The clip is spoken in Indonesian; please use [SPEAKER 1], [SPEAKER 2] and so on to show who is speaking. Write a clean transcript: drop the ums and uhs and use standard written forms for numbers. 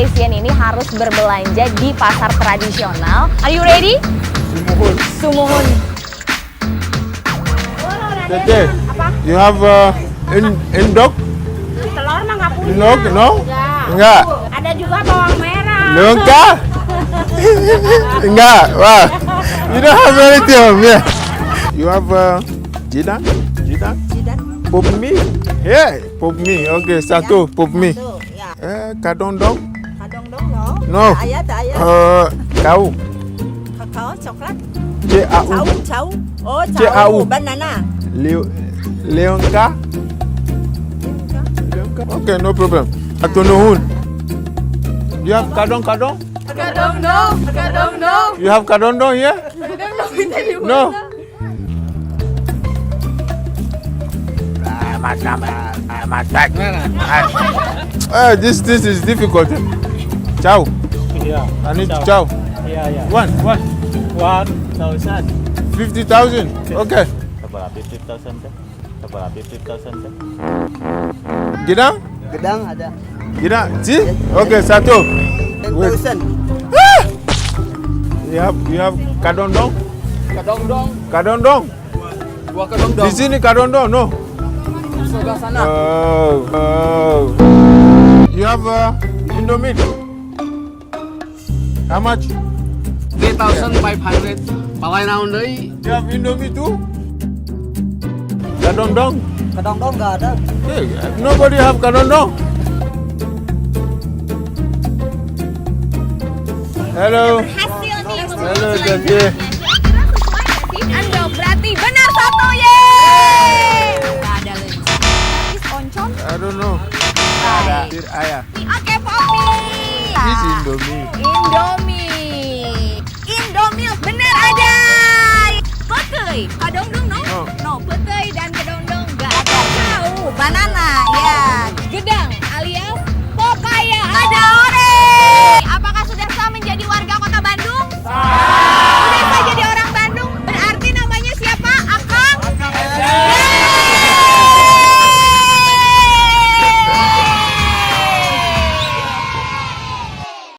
[SPEAKER 1] Asian ini harus berbelanja di pasar tradisional. Are you ready?
[SPEAKER 2] Sumuhun.
[SPEAKER 1] Sumuhun.
[SPEAKER 2] Tete, you have indok?
[SPEAKER 3] Telur mah nggak punya.
[SPEAKER 2] Indok, no? Enggak.
[SPEAKER 3] Ada juga bawang merah.
[SPEAKER 2] Lengkap? Enggak. Wah. You don't have anything. Yeah. You have jidan? Jidan?
[SPEAKER 3] Jidan.
[SPEAKER 2] Pop mie? Yeah, pop mie. Okay, satu pop mie.
[SPEAKER 3] Tuh, ya.
[SPEAKER 2] Kadondong?
[SPEAKER 3] Kadang dong loh.
[SPEAKER 2] No.
[SPEAKER 3] Ayat, ayat.
[SPEAKER 2] Kau?
[SPEAKER 3] Kakao, coklat.
[SPEAKER 2] C-A-U.
[SPEAKER 3] Cau. Oh,
[SPEAKER 2] Cau.
[SPEAKER 3] cau. Banana.
[SPEAKER 2] Leonka? Okay, no problem. Atunuhun. You have kadong-kadong?
[SPEAKER 1] Kadong-dong. Kadong-dong.
[SPEAKER 2] You have kadondong here? No. This is difficult. Ciao.
[SPEAKER 4] Yeah.
[SPEAKER 2] I need ciao.
[SPEAKER 4] Yeah.
[SPEAKER 2] One.
[SPEAKER 4] 1,000.
[SPEAKER 2] 50,000. Okay.
[SPEAKER 4] Berapa 50,000 teh? Berapa 50,000 teh?
[SPEAKER 2] Gidang?
[SPEAKER 5] Gedang ada.
[SPEAKER 2] Gidang. See? Okay, satu.
[SPEAKER 5] 10,000.
[SPEAKER 2] You have kadondong?
[SPEAKER 5] Kadong-dong.
[SPEAKER 2] Kadondong.
[SPEAKER 5] Dua kadong-dong.
[SPEAKER 2] Di sini kadondong, no?
[SPEAKER 5] Sebelah sana.
[SPEAKER 2] Oh. You have Indomie? How much?
[SPEAKER 5] 3,500. Palai naon deui?
[SPEAKER 2] You have Indomie too? Kadondong?
[SPEAKER 5] Kadong-dong enggak ada.
[SPEAKER 2] Hey, nobody have kadondong. Hello.
[SPEAKER 1] Hasil nih.
[SPEAKER 2] Hello, Tati.
[SPEAKER 1] Ando berarti benar satu, yeay! Nggak ada lagi. Gratis oncom.
[SPEAKER 2] I don't know.
[SPEAKER 1] Baik.
[SPEAKER 2] Ayah.
[SPEAKER 1] Oke, Poppy.
[SPEAKER 2] This Indomie.
[SPEAKER 1] Indomie. Indomie benar.